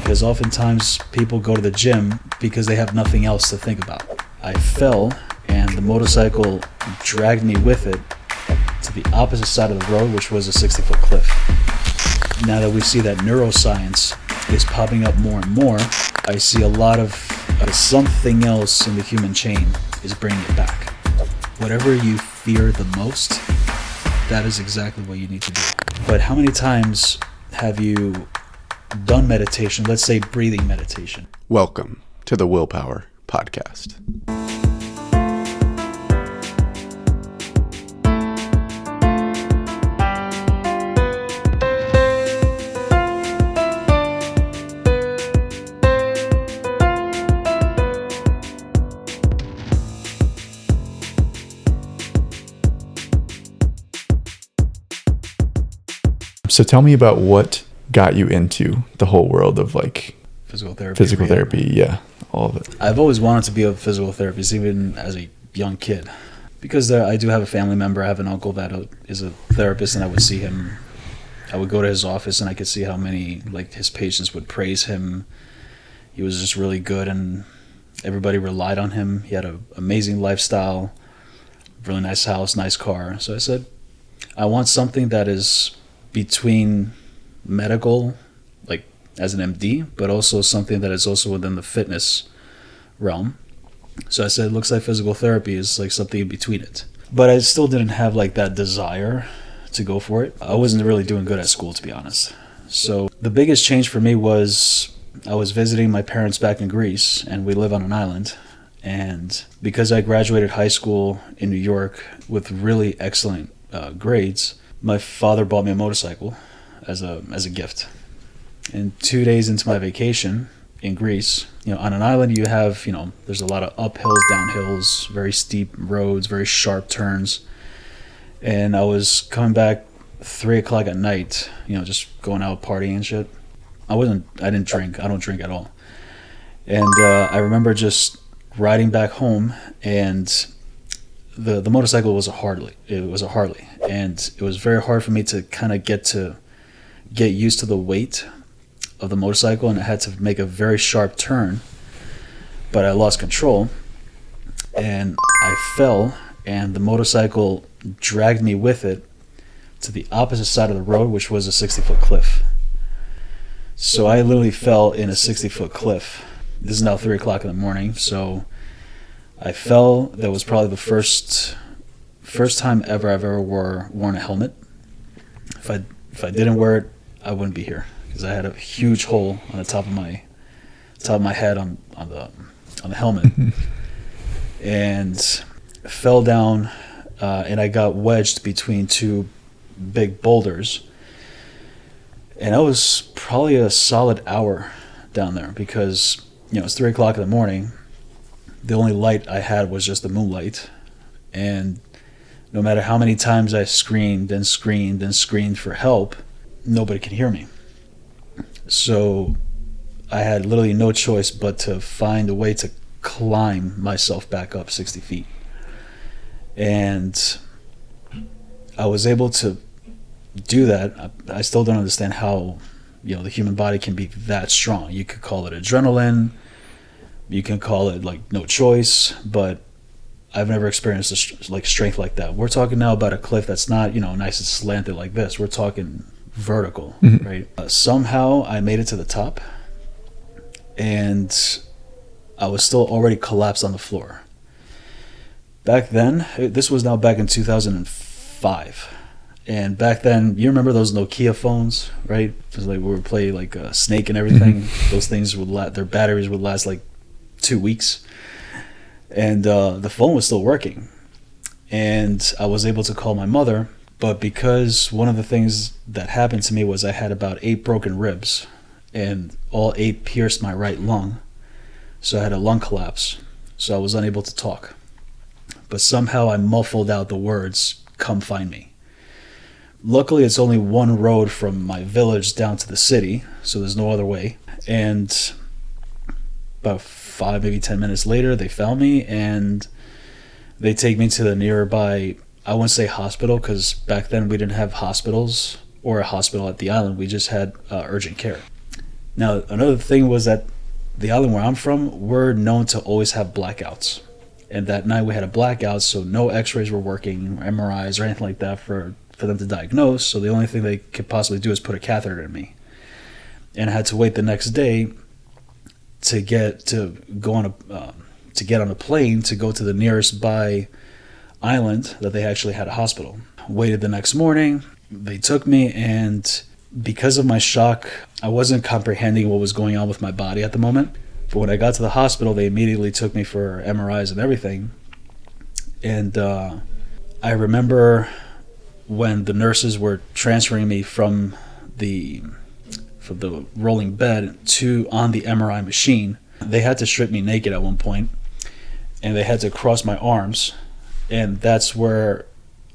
because oftentimes people go to the gym because they have nothing else to think about. I fell, and the motorcycle dragged me with it to the opposite side of the road, which was a 60-foot cliff. Now that we see that neuroscience is popping up more and more, I see a lot of something else in the human chain is bringing it back. Whatever you fear the most, that is exactly what you need to do. But how many times have you done meditation, let's say breathing meditation? Welcome to the Willpower Podcast. So tell me about what got you into the whole world of like Physical therapy, yeah, all of it. I've always wanted to be a physical therapist, even as a young kid, because I do have a family member. I have an uncle that is a therapist, and I would see him. I would go to his office, and I could see how many his patients would praise him. He was just really good, and everybody relied on him. He had an amazing lifestyle, really nice house, nice car. So I said, I want something that is between medical, like as an MD, but also something that is also within the fitness realm. So I said, it looks like physical therapy is like something in between it. But I still didn't have like that desire to go for it. I wasn't really doing good at school, to be honest. So the biggest change for me was I was visiting my parents back in Greece, and we live on an island. And because I graduated high school in New York with really excellent grades, my father bought me a motorcycle as a gift. And 2 days into my vacation in Greece, on an island you have, there's a lot of uphills, downhills, very steep roads, very sharp turns. And I was coming back 3 o'clock at night, just going out partying and shit. I didn't drink. I don't drink at all. And I remember just riding back home, and the motorcycle was a Harley. It was a Harley, and it was very hard for me to kind of get used to the weight of the motorcycle, and I had to make a very sharp turn, but I lost control, and I fell, and the motorcycle dragged me with it to the opposite side of the road, which was a 60-foot cliff. So I literally fell in a 60-foot cliff. This is now 3 o'clock in the morning, so I fell. That was probably the first time ever I've ever worn a helmet. If I didn't wear it, I wouldn't be here, because I had a huge hole on the top of my head on the helmet, and fell down, and I got wedged between two big boulders, and I was probably a solid hour down there, because it's 3 o'clock in the morning. The only light I had was just the moonlight, and no matter how many times I screamed and screamed and screamed for help, nobody could hear me. So I had literally no choice but to find a way to climb myself back up 60 feet. And I was able to do that. I still don't understand how the human body can be that strong. You could call it adrenaline, you can call it like no choice, but I've never experienced strength like that. We're talking now about a cliff that's not nice and slanted like this. We're talking vertical, mm-hmm. Right? Somehow I made it to the top, and I was still already collapsed on the floor. Back then, this was now back in 2005, and back then, you remember those Nokia phones, right? It was like we would play like Snake and everything. Mm-hmm. Those things their batteries would last like 2 weeks, and the phone was still working, and I was able to call my mother. But because one of the things that happened to me was I had about 8 broken ribs, and all 8 pierced my right lung, so I had a lung collapse, so I was unable to talk. But somehow I muffled out the words, "Come find me." Luckily, it's only one road from my village down to the city, so there's no other way. And about 5, maybe 10 minutes later, they found me, and they take me to the nearby, I wouldn't say hospital, because back then we didn't have hospitals or a hospital at the island. We just had urgent care. Now, another thing was that the island where I'm from, we're known to always have blackouts. And that night we had a blackout, so no x-rays were working, or MRIs or anything like that for them to diagnose. So the only thing they could possibly do is put a catheter in me. And I had to wait the next day to get on a plane to go to the nearest by island that they actually had a hospital. Waited the next morning, they took me, and because of my shock, I wasn't comprehending what was going on with my body at the moment. But when I got to the hospital, they immediately took me for MRIs and everything. And I remember when the nurses were transferring me from the rolling bed to on the MRI machine, they had to strip me naked at one point, and they had to cross my arms, and that's where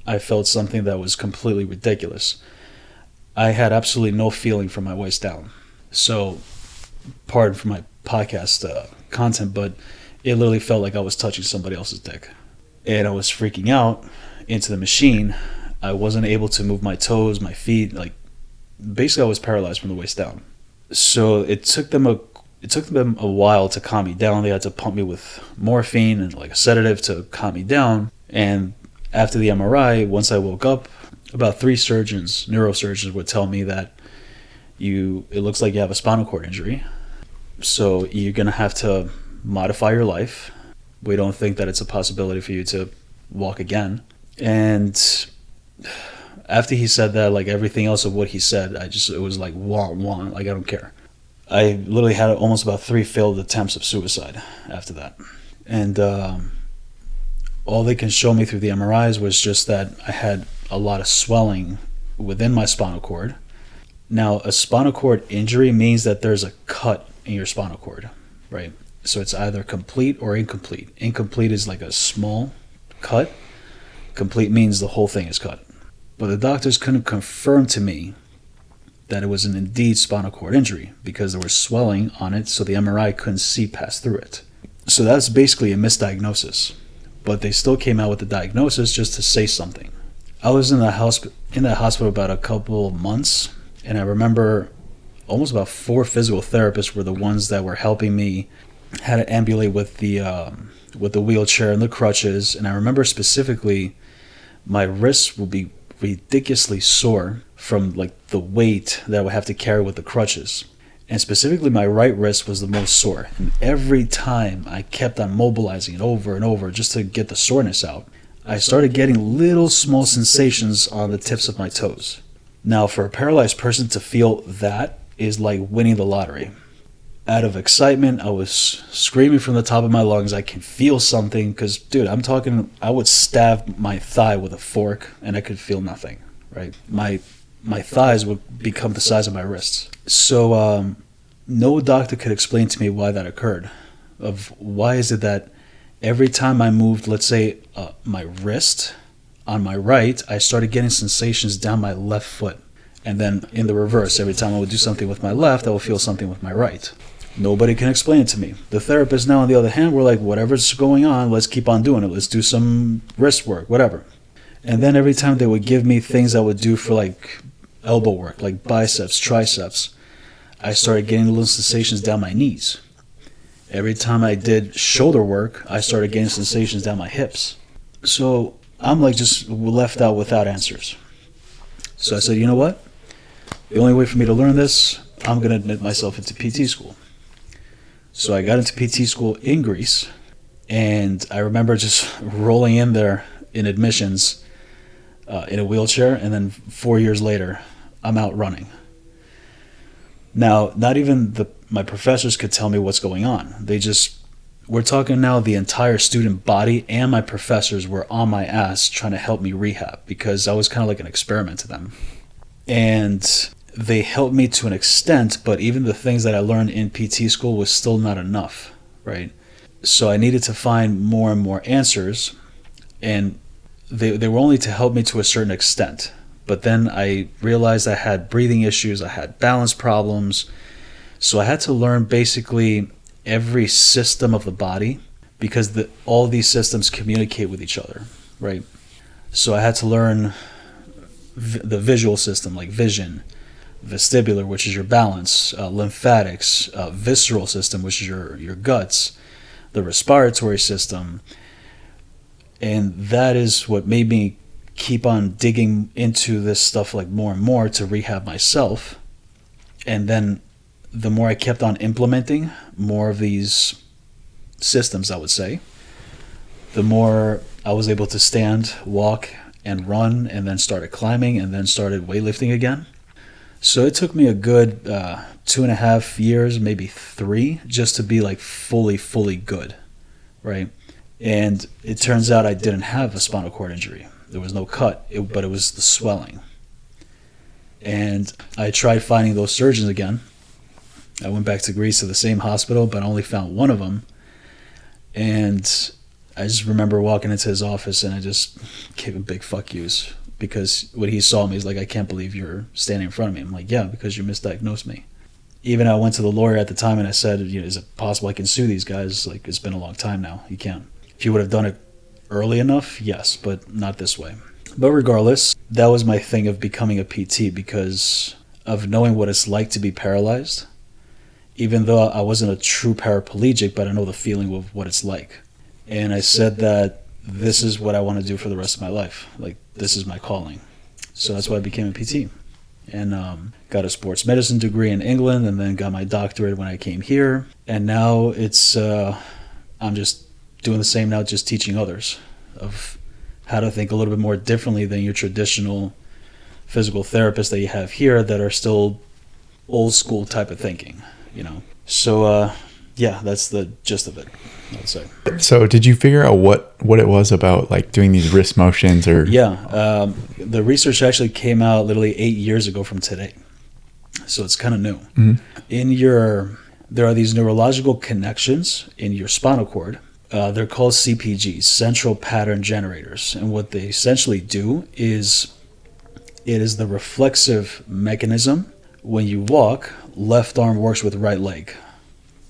I felt something that was completely ridiculous. I had absolutely no feeling from my waist down. So, pardon for my podcast content, but it literally felt like I was touching somebody else's dick. And I was freaking out into the machine. I wasn't able to move my toes, my feet. Like, basically I was paralyzed from the waist down. So it took them a while to calm me down. They had to pump me with morphine and like a sedative to calm me down. And after the MRI, once I woke up, about 3 neurosurgeons would tell me that it looks like you have a spinal cord injury. So you're going to have to modify your life. We don't think that it's a possibility for you to walk again. And after he said that, like everything else of what he said, it was like, wah, like I don't care. I literally had almost about 3 failed attempts of suicide after that. And all they can show me through the MRIs was just that I had a lot of swelling within my spinal cord. Now, a spinal cord injury means that there's a cut in your spinal cord, right? So it's either complete or incomplete. Incomplete is like a small cut. Complete means the whole thing is cut. But the doctors couldn't confirm to me that it was an indeed spinal cord injury because there was swelling on it, so the MRI couldn't see past through it. So that's basically a misdiagnosis. But they still came out with the diagnosis just to say something. I was in that hospital about a couple of months, and I remember almost about 4 physical therapists were the ones that were helping me how to ambulate with the wheelchair and the crutches. And I remember specifically my wrists would be ridiculously sore from like the weight that I would have to carry with the crutches. And specifically my right wrist was the most sore. And every time I kept on mobilizing it over and over just to get the soreness out, I started getting little small sensations on the tips of my toes. Now, for a paralyzed person to feel that is like winning the lottery. Out of excitement, I was screaming from the top of my lungs, I can feel something, because, dude, I would stab my thigh with a fork, and I could feel nothing, right? My thighs would become the size of my wrists. So, no doctor could explain to me why that occurred. Of why is it that every time I moved, let's say, my wrist on my right, I started getting sensations down my left foot. And then in the reverse, every time I would do something with my left, I would feel something with my right. Nobody can explain it to me. The therapists now, on the other hand, were like, whatever's going on, let's keep on doing it. Let's do some wrist work, whatever. And then every time they would give me things I would do for like elbow work, like biceps, triceps, I started getting little sensations down my knees. Every time I did shoulder work, I started getting sensations down my hips. So I'm like just left out without answers. So I said, you know what? The only way for me to learn this, I'm going to admit myself into PT school. So I got into PT school in Greece, and I remember just rolling in there in admissions in a wheelchair, and then 4 years later, I'm out running. Now, not even my professors could tell me what's going on. We're talking now the entire student body and my professors were on my ass trying to help me rehab because I was kind of like an experiment to them. And they helped me to an extent, but even the things that I learned in PT school was still not enough, right? So I needed to find more and more answers, and they were only to help me to a certain extent. But then I realized I had breathing issues, I had balance problems, so I had to learn basically every system of the body because all these systems communicate with each other, right? So I had to learn the visual system, like vision, vestibular, which is your balance, lymphatics, visceral system, which is your guts, the respiratory system. And that is what made me keep on digging into this stuff like more and more to rehab myself. And then the more I kept on implementing more of these systems, I would say, the more I was able to stand, walk, and run, and then started climbing, and then started weightlifting again. So it took me a good 2.5 years, maybe 3, just to be like fully good, right? And it turns out I didn't have a spinal cord injury. There was no cut, but it was the swelling. And I tried finding those surgeons again. I went back to Greece to the same hospital, but I only found one of them. And I just remember walking into his office and I just gave him big fuck yous, because when he saw me, he's like, I can't believe you're standing in front of me. I'm like, yeah, because you misdiagnosed me. Even I went to the lawyer at the time and I said, is it possible I can sue these guys? Like, it's been a long time now. You can't. If you would have done it early enough, yes, but not this way. But regardless, that was my thing of becoming a PT, because of knowing what it's like to be paralyzed. Even though I wasn't a true paraplegic, but I know the feeling of what it's like. And I said that this is what I want to do for the rest of my life. Like, this is my calling. So that's why I became a PT. And got a sports medicine degree in England, and then got my doctorate when I came here. And now it's, I'm just doing the same now, just teaching others of how to think a little bit more differently than your traditional physical therapists that you have here that are still old school type of thinking, So, yeah, that's the gist of it, I would say. So did you figure out what it was about, like, doing these wrist motions? Or Yeah, the research actually came out literally 8 years ago from today. So it's kind of new. Mm-hmm. There are these neurological connections in your spinal cord. They're called CPGs, central pattern generators. And what they essentially do is, it is the reflexive mechanism. When you walk, left arm works with right leg,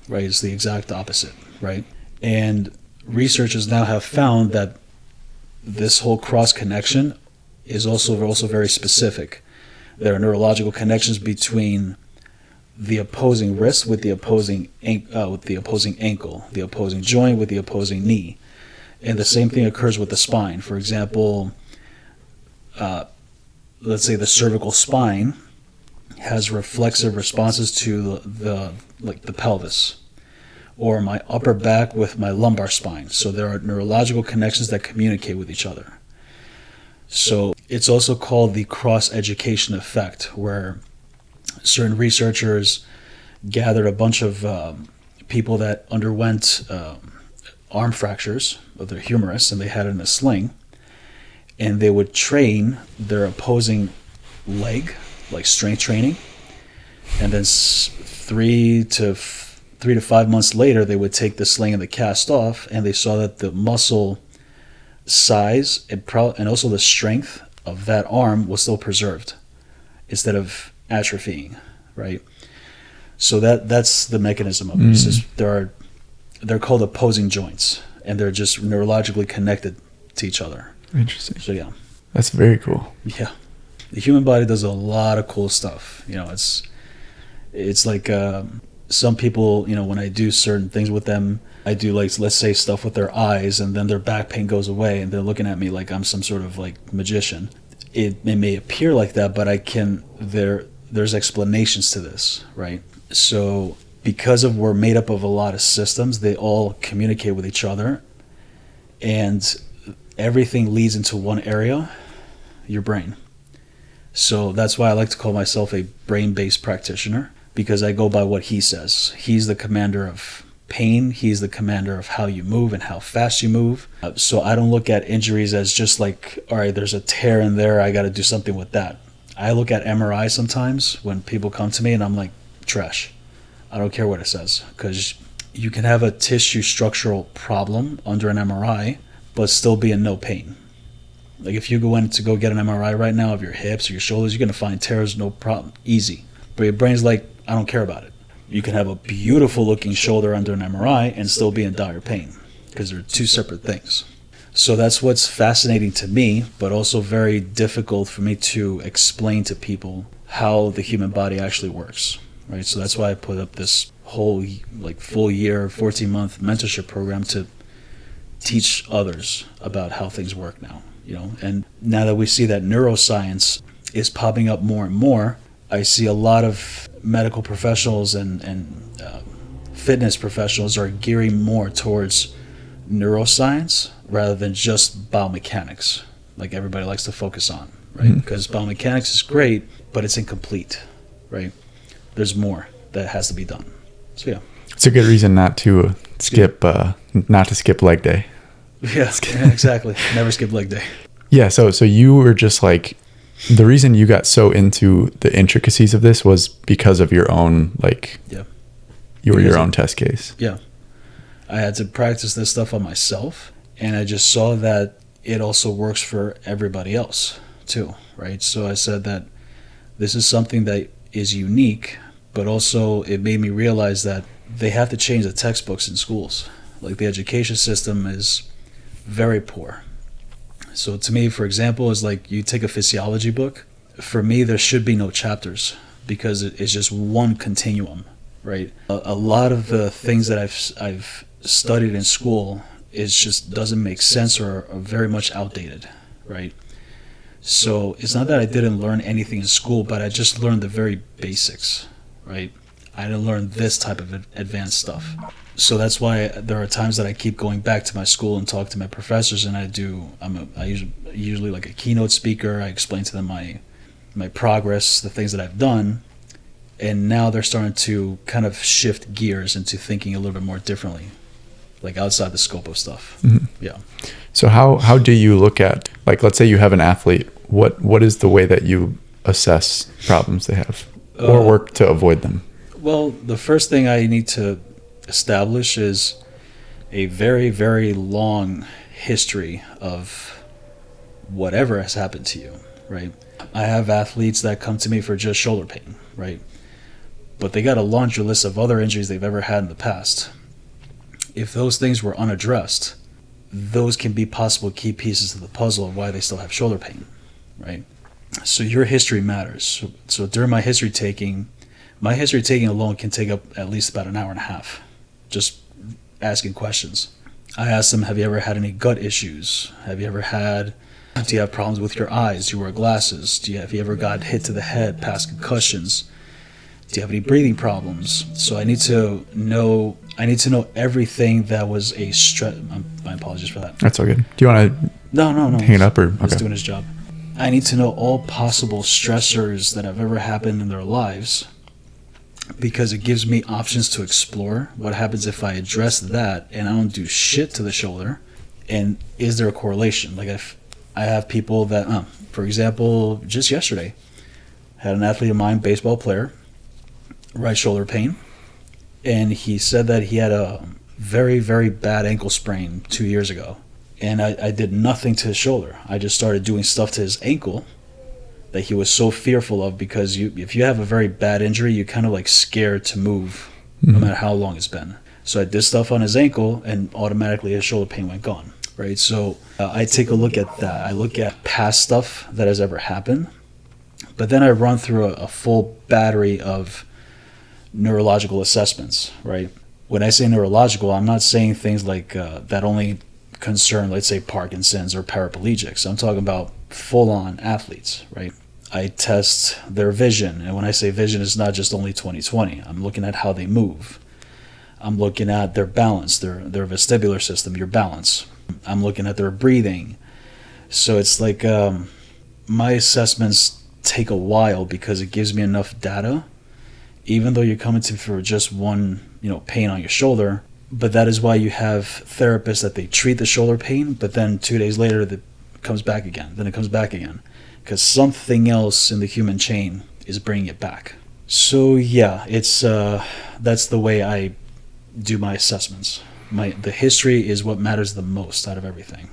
right? It's the exact opposite, right? And researchers now have found that this whole cross connection is also very specific. There are neurological connections between the opposing wrist with the opposing ankle, the opposing joint with the opposing knee, and the same thing occurs with the spine. For example, let's say the cervical spine has reflexive responses to the pelvis, or my upper back with my lumbar spine. So there are neurological connections that communicate with each other. So it's also called the cross-education effect, where certain researchers gathered a bunch of people that underwent arm fractures of their humerus, and they had it in a sling, and they would train their opposing leg, like strength training, and then 3 to 5 months later, they would take the sling and the cast off, and they saw that the muscle size and also the strength of that arm was still preserved instead of atrophying, right? So that's the mechanism of it. It's just, they're called opposing joints, and they're just neurologically connected to each other. Interesting. So yeah, that's very cool. Yeah, the human body does a lot of cool stuff. It's like some people, when I do certain things with them, I do, like, let's say stuff with their eyes, and then their back pain goes away, and they're looking at me like I'm some sort of like magician. It may appear like that, but there's explanations to this, right? So because we're made up of a lot of systems, they all communicate with each other, and everything leads into one area, your brain. So that's why I like to call myself a brain-based practitioner, because I go by what he says. He's the commander of pain. He's the commander of how you move and how fast you move. So I don't look at injuries as just like, all right, there's a tear in there, I got to do something with that. I look at MRI sometimes when people come to me, and I'm like, trash. I don't care what it says, because you can have a tissue structural problem under an MRI, but still be in no pain. Like, if you go in to go get an MRI right now of your hips or your shoulders, you're going to find tears, no problem, easy. But your brain's like, I don't care about it. You can have a beautiful looking shoulder under an MRI and still be in dire pain, because they're two separate things. So that's what's fascinating to me, but also very difficult for me to explain to people how the human body actually works, right? So that's why I put up this whole like full year, 14-month mentorship program to teach others about how things work now, you know. And now that we see that neuroscience is popping up more and more, I see a lot of medical professionals and fitness professionals are gearing more towards neuroscience rather than just biomechanics, like everybody likes to focus on, right? Because biomechanics is great, but it's incomplete, right? There's more that has to be done. So yeah, it's a good reason not to skip leg day. Yeah, exactly. Never skip leg day. Yeah, so you were just like, the reason you got so into the intricacies of this was because of your own, like, you were your own test case. Yeah. I had to practice this stuff on myself, and I just saw that it also works for everybody else too, right? So I said that this is something that is unique, but also it made me realize that they have to change the textbooks in schools. Like, the education system is very poor. So to me, for example, is like you take a physiology book. For me, there should be no chapters because it's just one continuum, right? A lot of the things that I've studied in school is just doesn't make sense or are very much outdated, right? So it's not that I didn't learn anything in school, but I just learned the very basics, right? I didn't learn this type of advanced stuff. So that's why there are times that I keep going back to my school and talk to my professors, and I usually like a keynote speaker. I explain to them my progress, the things that I've done, and now they're starting to kind of shift gears into thinking a little bit more differently, like outside the scope of stuff. Mm-hmm. Yeah. So how do you look at, like, let's say you have an athlete, what is the way that you assess problems they have or work to avoid them? Well, the first thing I need to establish is a very, very long history of whatever has happened to you, right? I have athletes that come to me for just shoulder pain, right? But they got a laundry list of other injuries they've ever had in the past. If those things were unaddressed, those can be possible key pieces of the puzzle of why they still have shoulder pain, right? So your history matters. So during my history taking alone can take up at least about an hour and a half, just asking questions. I asked them, have you ever had any gut issues? Do you have problems with your eyes? Do you wear glasses? Have you ever got hit to the head, past concussions? Do you have any breathing problems? So I need to know everything that was a stress. My apologies for that. That's all good. Do you want to No. hang it up? Or He's doing his job. I need to know all possible stressors that have ever happened in their lives, because it gives me options to explore what happens if I address that and I don't do shit to the shoulder, and is there a correlation? Like, if I have people that, for example, just yesterday, had an athlete of mine, baseball player, right shoulder pain, and he said that he had a very, very bad ankle sprain 2 years ago, and I did nothing to his shoulder. I just started doing stuff to his ankle that he was so fearful of, because if you have a very bad injury, you're kind of like scared to move, no matter how long it's been. So I did stuff on his ankle, and automatically his shoulder pain went gone, right? So I take a look at that. I look at past stuff that has ever happened, but then I run through a full battery of neurological assessments, right? When I say neurological, I'm not saying things like that only concern, let's say, Parkinson's or paraplegics. I'm talking about full-on athletes, right? I test their vision, and when I say vision, it's not just only 20/20. I'm looking at how they move. I'm looking at their balance, their vestibular system, your balance. I'm looking at their breathing. So it's like my assessments take a while because it gives me enough data, even though you're coming to for just one, pain on your shoulder. But that is why you have therapists that they treat the shoulder pain, but then 2 days later it comes back again. Then it comes back again, because something else in the human chain is bringing it back. So yeah, it's that's the way I do my assessments. The history is what matters the most out of everything.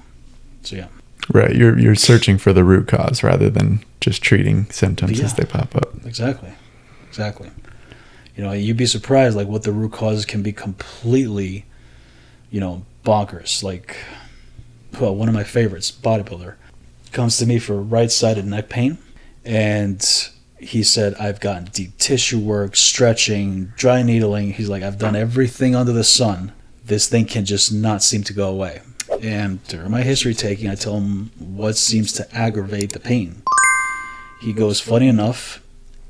So yeah. Right, you're searching for the root cause rather than just treating symptoms as they pop up. Exactly. You'd be surprised like what the root causes can be completely, bonkers. Like well, one of my favorites, bodybuilder, comes to me for right-sided neck pain, and he said, I've gotten deep tissue work, stretching, dry needling. He's like, I've done everything under the sun. This thing can just not seem to go away. And during my history taking, I tell him what seems to aggravate the pain. He goes, funny enough,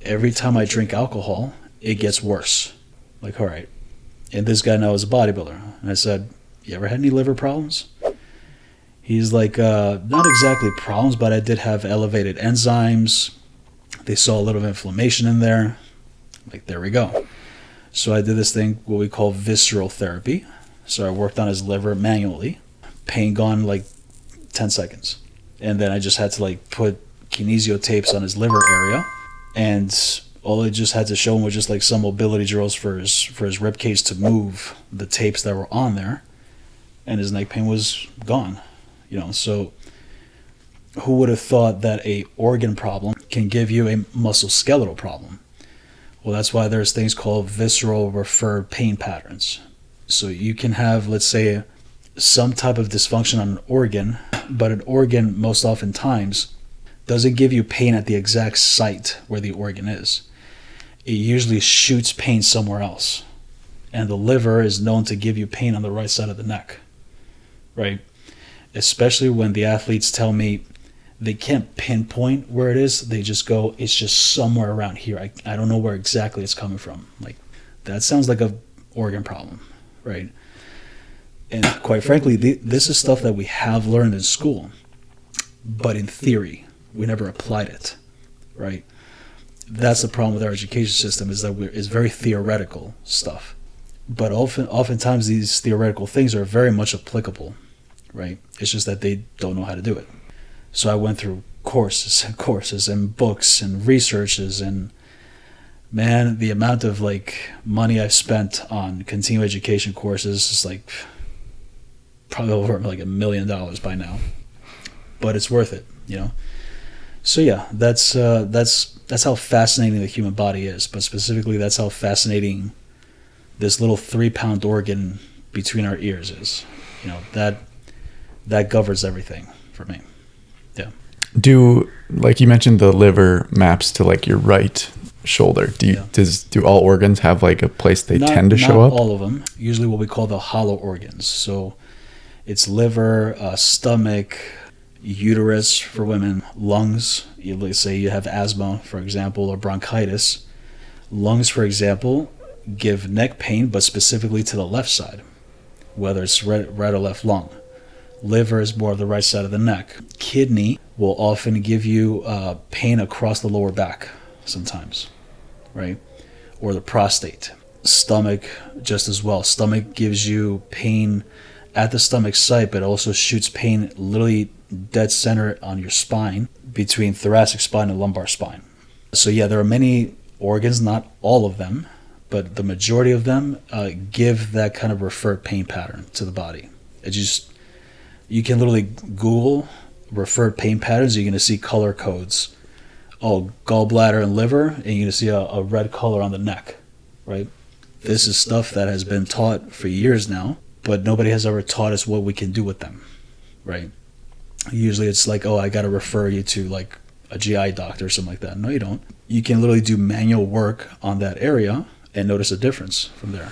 every time I drink alcohol, it gets worse. Like, all right. And this guy now is a bodybuilder. And I said, you ever had any liver problems? He's like, not exactly problems, but I did have elevated enzymes. They saw a little inflammation in there. Like, there we go. So I did this thing, what we call visceral therapy. So I worked on his liver manually. Pain gone like 10 seconds. And then I just had to like put kinesio tapes on his liver area. And all I just had to show him was just like some mobility drills for his rib cage to move the tapes that were on there. And his neck pain was gone. You know, so who would have thought that a organ problem can give you a musculoskeletal problem? Well, that's why there's things called visceral referred pain patterns. So you can have, let's say, some type of dysfunction on an organ, but an organ most oftentimes doesn't give you pain at the exact site where the organ is. It usually shoots pain somewhere else. And the liver is known to give you pain on the right side of the neck, right? Especially when the athletes tell me they can't pinpoint where it is. They just go, it's just somewhere around here. I don't know where exactly it's coming from. Like, that sounds like a organ problem, right? And quite frankly, this is stuff that we have learned in school, but in theory, we never applied it, right? That's the problem with our education system, is that it's very theoretical stuff. But oftentimes these theoretical things are very much applicable, right? It's just that they don't know how to do it. So I went through courses and courses and books and researches, and man, the amount of like money I've spent on continuing education courses is like probably over like $1 million by now. But it's worth it, you know. So yeah, that's how fascinating the human body is. But specifically, that's how fascinating this little 3-pound organ between our ears is. You know, that governs everything for me. Yeah. Like you mentioned, the liver maps to like your right shoulder. Do all organs have like a place they tend to show up? Not all of them. Usually what we call the hollow organs. So it's liver, stomach, uterus for women, lungs. Let's say you have asthma, for example, or bronchitis. Lungs, for example, give neck pain, but specifically to the left side, whether it's right or left lung. Liver is more of the right side of the neck. Kidney will often give you pain across the lower back sometimes, right? Or the prostate. Stomach, just as well. Stomach gives you pain at the stomach site, but also shoots pain literally dead center on your spine, between thoracic spine and lumbar spine. So yeah, there are many organs, not all of them, but the majority of them give that kind of referred pain pattern to the body. You can literally Google referred pain patterns. You're going to see color codes. Oh, gallbladder and liver, and you're going to see a red color on the neck, right? This is stuff that has been taught for years now, but nobody has ever taught us what we can do with them, right? Usually it's like, oh, I got to refer you to like a GI doctor or something like that. No, you don't. You can literally do manual work on that area and notice a difference from there.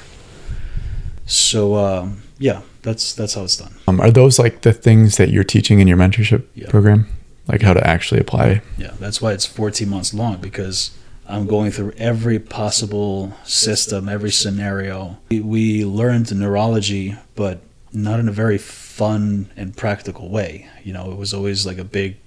So, yeah, that's how it's done. Are those like the things that you're teaching in your mentorship program? Like how to actually apply? Yeah, that's why it's 14 months long, because I'm going through every possible system, every scenario. We learned neurology, but not in a very fun and practical way. You know, it was always like a big,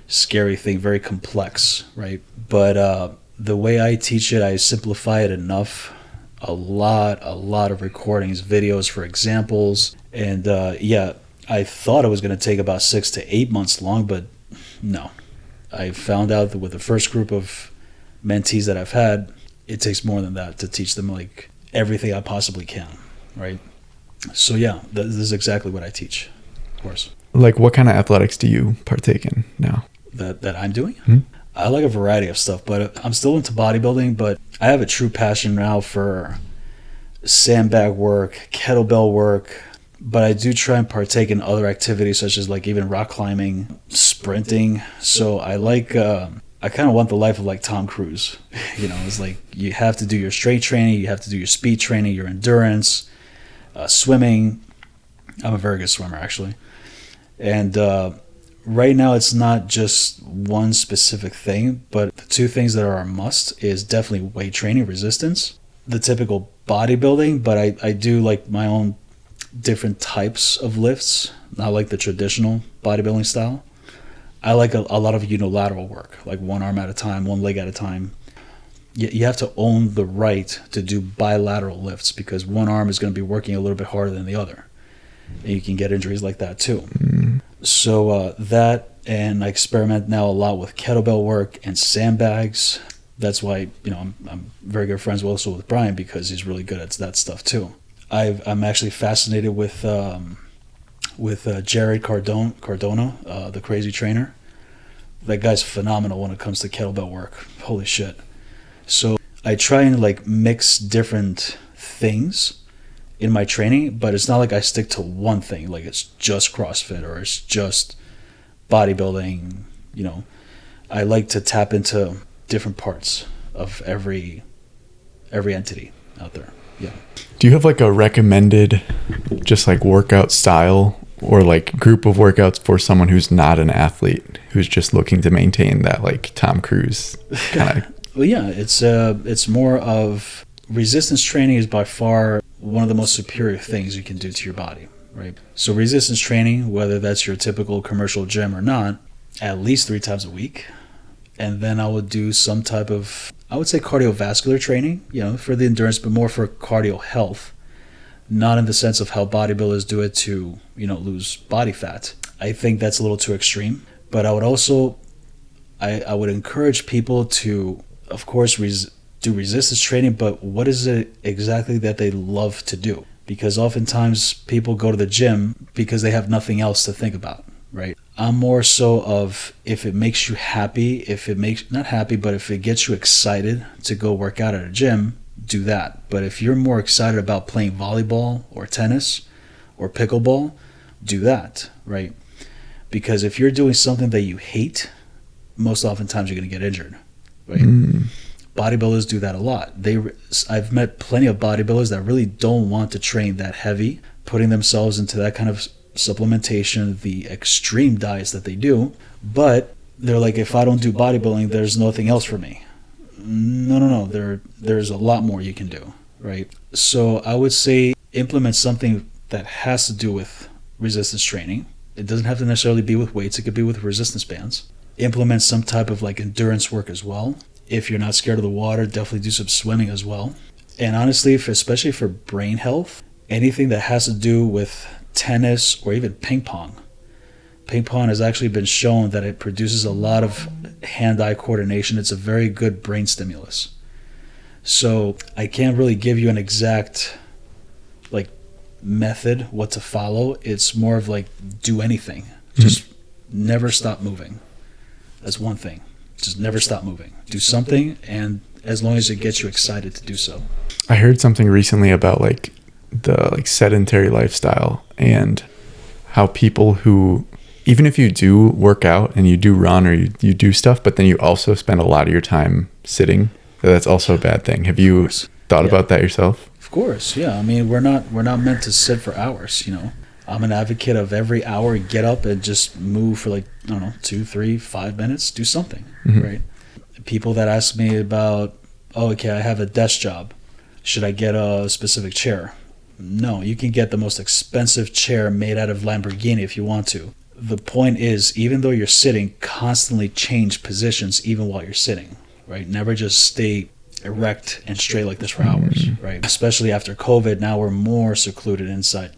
scary thing, very complex, right? But the way I teach it, I simplify it enough. A lot of recordings, videos for examples. And yeah, I thought it was going to take about 6 to 8 months long, but no. I found out that with the first group of mentees that I've had, it takes more than that to teach them like everything I possibly can, right? So yeah, this is exactly what I teach, of course. Like what kind of athletics do you partake in now? That I'm doing? Mm-hmm. I like a variety of stuff, but I'm still into bodybuilding, but I have a true passion now for sandbag work, kettlebell work, But I do try and partake in other activities such as like even rock climbing, sprinting. So I like, I kind of want the life of like Tom Cruise. It's like you have to do your strength training, you have to do your speed training, your endurance, swimming. I'm a very good swimmer, actually. And right now it's not just one specific thing, but the two things that are a must is definitely weight training, resistance, the typical bodybuilding, but I do like my own different types of lifts, not like the traditional bodybuilding style. I like a lot of unilateral work, like one arm at a time, one leg at a time. You have to own the right to do bilateral lifts because one arm is going to be working a little bit harder than the other. And you can get injuries like that too. So that, and I experiment now a lot with kettlebell work and sandbags. That's why I'm very good friends also with Brian because he's really good at that stuff too. I'm actually fascinated with Jared Cardona, the crazy trainer. That guy's phenomenal when it comes to kettlebell work. Holy shit. So I try and like mix different things in my training, but it's not like I stick to one thing, like it's just CrossFit or it's just bodybuilding. I like to tap into different parts of every entity out there. Yeah. Do you have like a recommended just like workout style or like group of workouts for someone who's not an athlete, who's just looking to maintain that like Tom Cruise kind of? Well, yeah, it's more of resistance training is by far one of the most superior things you can do to your body, right? So resistance training, whether that's your typical commercial gym or not, at least 3 times a week. And then I would do some type of, I would say cardiovascular training, for the endurance, but more for cardio health, not in the sense of how bodybuilders do it to, lose body fat. I think that's a little too extreme. But I would also, I would encourage people to, of course, do resistance training, but what is it exactly that they love to do? Because oftentimes people go to the gym because they have nothing else to think about, right? I'm more so of if it makes you happy, if it gets you excited to go work out at a gym, do that. But if you're more excited about playing volleyball or tennis or pickleball, do that, right? Because if you're doing something that you hate, most oftentimes you're going to get injured, right? Bodybuilders do that a lot. I've met plenty of bodybuilders that really don't want to train that heavy, putting themselves into that kind of supplementation, the extreme diets that they do, but they're like, if I don't do bodybuilding, there's nothing else for me. No. There's a lot more you can do, right? So I would say implement something that has to do with resistance training. It doesn't have to necessarily be with weights. It could be with resistance bands. Implement some type of like endurance work as well. If you're not scared of the water, definitely do some swimming as well. And honestly, especially for brain health, anything that has to do with tennis or even ping pong. Ping pong has actually been shown that it produces a lot of hand-eye coordination. It's a very good brain stimulus. So I can't really give you an exact like method what to follow. It's more of like do anything. Just never stop moving. That's one thing. Just never stop moving. Do something, and as long as it gets you excited to do so. I heard something recently about like the like sedentary lifestyle and how people who, even if you do work out and you do run or you do stuff, but then you also spend a lot of your time sitting, that's also a bad thing. Have you thought about that yourself? Of course, yeah. I mean, we're not meant to sit for hours, I'm an advocate of every hour, get up and just move for 2, 3, 5 minutes, do something, right? People that ask me about, I have a desk job. Should I get a specific chair? No, you can get the most expensive chair made out of Lamborghini if you want to. The point is, even though you're sitting, constantly change positions even while you're sitting, right? Never just stay erect and straight like this for hours, right? Especially after COVID, now we're more secluded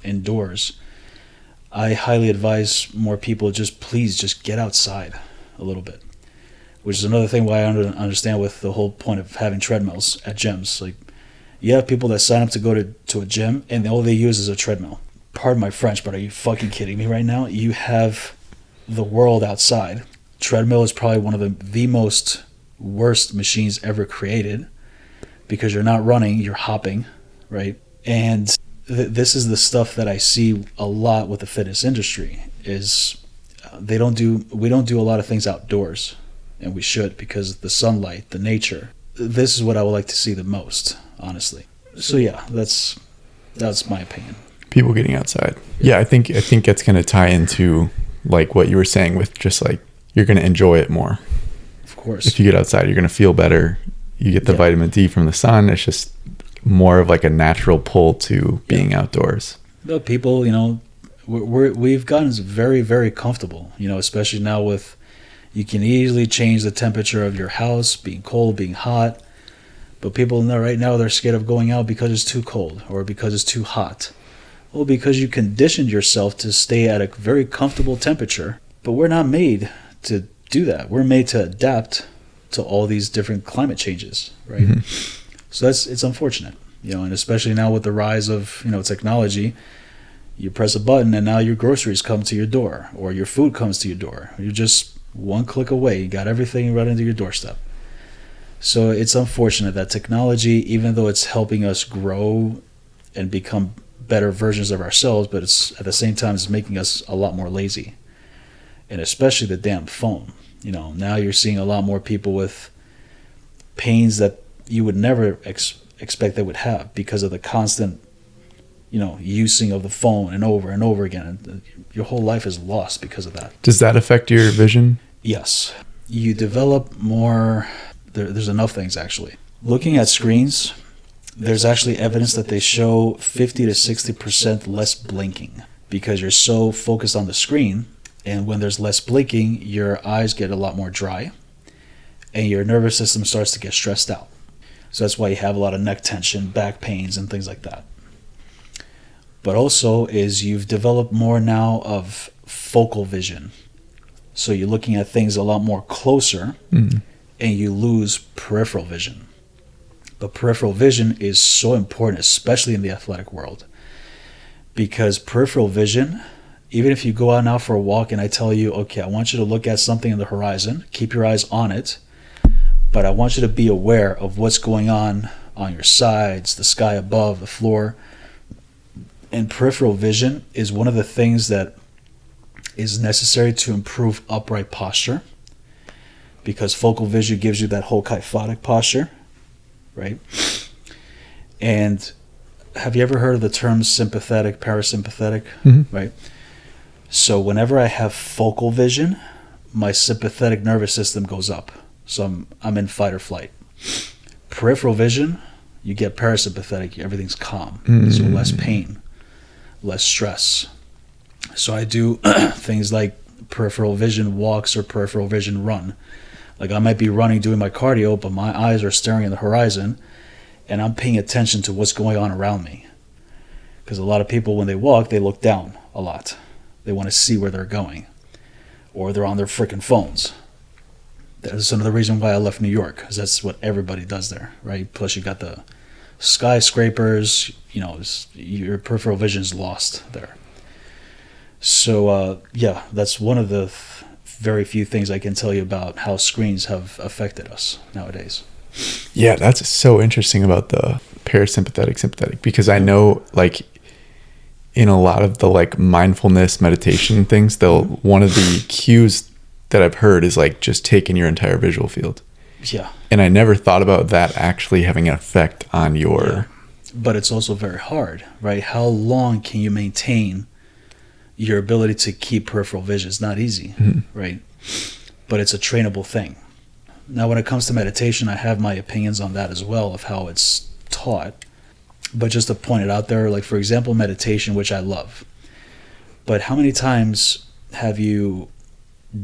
indoors. I highly advise more people please just get outside a little bit, which is another thing why I understand with the whole point of having treadmills at gyms. Like, you have people that sign up to go to a gym and all they use is a treadmill. Pardon my French, but are you fucking kidding me right now? You have the world outside. Treadmill is probably one of the most worst machines ever created because you're not running, you're hopping, right? And this is the stuff that I see a lot with the fitness industry is we don't do a lot of things outdoors, and we should, because the sunlight, the nature. This is what I would like to see the most, honestly. So yeah, that's my opinion. People getting outside. Yeah, I think it's going to tie into like what you were saying with just like you're going to enjoy it more. Of course. If you get outside, you're going to feel better. You get the vitamin D from the sun. It's just more of like a natural pull to being outdoors. The people, we've gotten very, very comfortable, especially now with, you can easily change the temperature of your house, being cold, being hot. But people know right now they're scared of going out because it's too cold or because it's too hot. Well, because you conditioned yourself to stay at a very comfortable temperature. But we're not made to do that. We're made to adapt to all these different climate changes, right? Mm-hmm. So it's unfortunate, and especially now with the rise of, technology, you press a button and now your groceries come to your door, or your food comes to your door. You're just one click away. You got everything right into your doorstep. So it's unfortunate that technology, even though it's helping us grow and become better versions of ourselves, but it's at the same time it's making us a lot more lazy. And especially the damn phone. Now you're seeing a lot more people with pains that you would never expect they would have because of the constant, using of the phone and over again. And your whole life is lost because of that. Does that affect your vision? Yes. You develop more. There's enough things, actually. Looking at screens, there's actually evidence that they show 50 to 60% less blinking because you're so focused on the screen. And when there's less blinking, your eyes get a lot more dry and your nervous system starts to get stressed out. So that's why you have a lot of neck tension, back pains, and things like that. But also is you've developed more now of focal vision. So you're looking at things a lot more closer, and you lose peripheral vision. But peripheral vision is so important, especially in the athletic world, because peripheral vision, even if you go out now for a walk and I tell you, okay, I want you to look at something in the horizon, keep your eyes on it, but I want you to be aware of what's going on your sides, the sky above, the floor. And peripheral vision is one of the things that is necessary to improve upright posture, because focal vision gives you that whole kyphotic posture, right? And have you ever heard of the terms sympathetic, parasympathetic, right? So whenever I have focal vision, my sympathetic nervous system goes up. So I'm in fight or flight. Peripheral vision, you get parasympathetic, everything's calm. So less pain, less stress. So I do things like peripheral vision walks or peripheral vision run. Like I might be running, doing my cardio, but my eyes are staring at the horizon and I'm paying attention to what's going on around me. Because a lot of people, when they walk, they look down a lot. They want to see where they're going. Or they're on their freaking phones. That's another reason why I left New York, because that's what everybody does there, right? Plus you got the skyscrapers, your peripheral vision is lost there. So, that's one of the very few things I can tell you about how screens have affected us nowadays. Yeah, that's so interesting about the parasympathetic, sympathetic, because I know, like, in a lot of the, like, mindfulness meditation things, one of the cues that I've heard is, like, just taking your entire visual field. Yeah. And I never thought about that actually having an effect on your... Yeah. But it's also very hard, right? How long can you maintain your ability to keep peripheral vision? It's not easy, right? But it's a trainable thing. Now, when it comes to meditation, I have my opinions on that as well, of how it's taught. But just to point it out there, like, for example, meditation, which I love. But how many times have you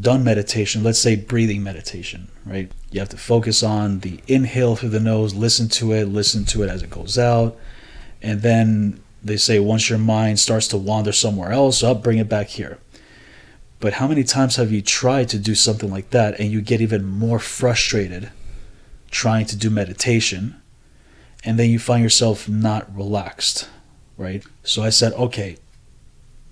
done meditation, let's say breathing meditation, right? You have to focus on the inhale through the nose, listen to it as it goes out. And then they say once your mind starts to wander somewhere else, bring it back here. But how many times have you tried to do something like that and you get even more frustrated trying to do meditation, and then you find yourself not relaxed, right? So I said, okay,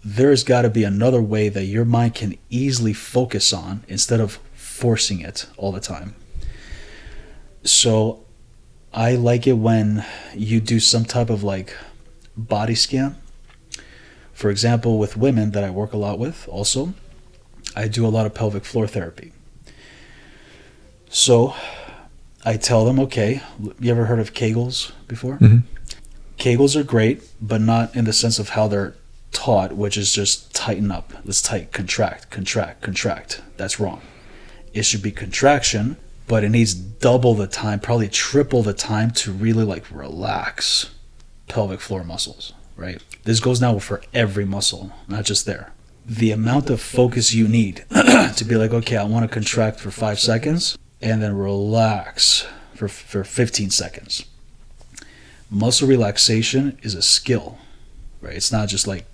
there's got to be another way that your mind can easily focus on instead of forcing it all the time. So I like it when you do some type of like body scan. For example, with women that I work a lot with also, I do a lot of pelvic floor therapy. So I tell them, okay, you ever heard of Kegels before? Mm-hmm. Kegels are great, but not in the sense of how they're taught, which is just tighten up. Let's contract, contract, contract. That's wrong. It should be contraction, but it needs double the time, probably triple the time to really like relax pelvic floor muscles, right? This goes now for every muscle, not just there. The amount of focus you need to be like, okay, I want to contract for 5 seconds and then relax for 15 seconds. Muscle relaxation is a skill, right? It's not just like,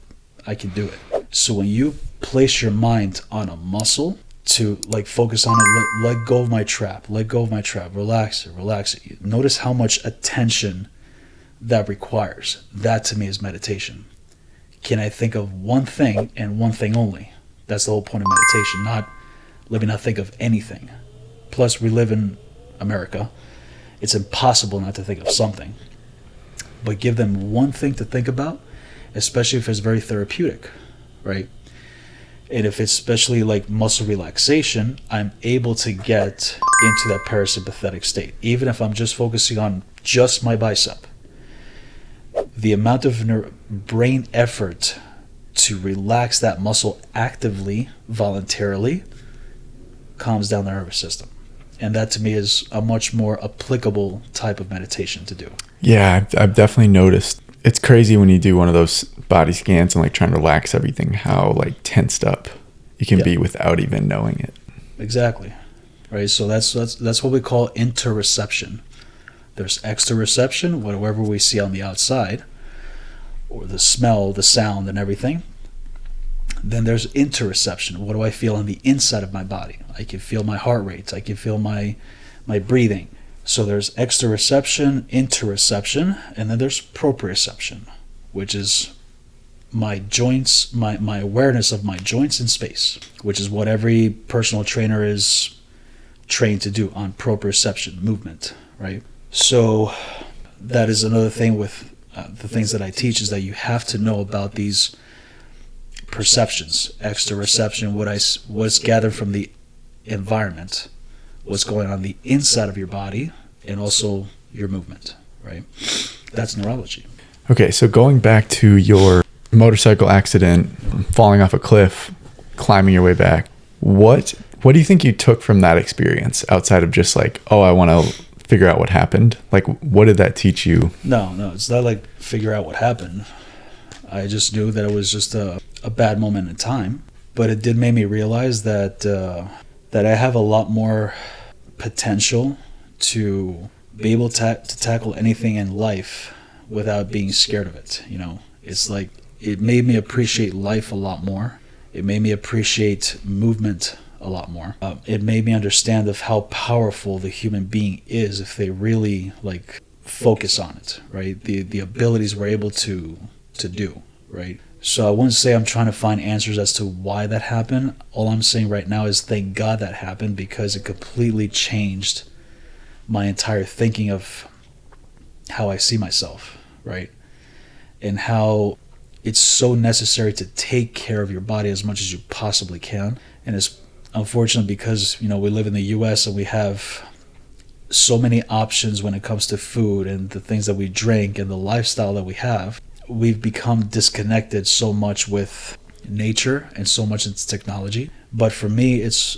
I can do it. So when you place your mind on a muscle to like focus on it, let go of my trap, relax it. Notice how much attention that requires. That to me is meditation. Can I think of one thing and one thing only? That's the whole point of meditation, not let me not think of anything. Plus, we live in America. It's impossible not to think of something. But give them one thing to think about, especially if it's very therapeutic, right? And if it's especially like muscle relaxation, I'm able to get into that parasympathetic state. Even if I'm just focusing on just my bicep, the amount of brain effort to relax that muscle actively, voluntarily, calms down the nervous system. And that to me is a much more applicable type of meditation to do. Yeah, I've definitely noticed. It's crazy when you do one of those body scans and like trying to relax everything, how like tensed up you can be without even knowing it. Exactly. Right. So that's what we call interoception. There's exteroception, whatever we see on the outside, or the smell, the sound, and everything. Then there's interoception. What do I feel on the inside of my body? I can feel my heart rate. I can feel my breathing. So there's exteroception, interoception, and then there's proprioception, which is my joints, my awareness of my joints in space, which is what every personal trainer is trained to do on proprioception, movement, right? So that is another thing with the things that I teach, is that you have to know about these perceptions, exteroception, what's gathered from the environment, what's going on the inside of your body, and also your movement, right? That's neurology. Okay, so going back to your motorcycle accident, falling off a cliff, climbing your way back, what do you think you took from that experience outside of just like, oh, I want to figure out what happened? Like, what did that teach you? No, it's not like figure out what happened. I just knew that it was just a bad moment in time, but it did make me realize that I have a lot more potential to be able to tackle anything in life without being scared of it. You know, it's like it made me appreciate life a lot more. It made me appreciate movement a lot more. It made me understand of how powerful the human being is if they really like focus on it, right? The abilities we're able to do, right? So I wouldn't say I'm trying to find answers as to why that happened. All I'm saying right now is thank God that happened, because it completely changed my entire thinking of how I see myself, right? And how it's so necessary to take care of your body as much as you possibly can. And it's unfortunate because, you know, we live in the US and we have so many options when it comes to food and the things that we drink and the lifestyle that we have. We've become disconnected so much with nature and so much into technology. But for me, it's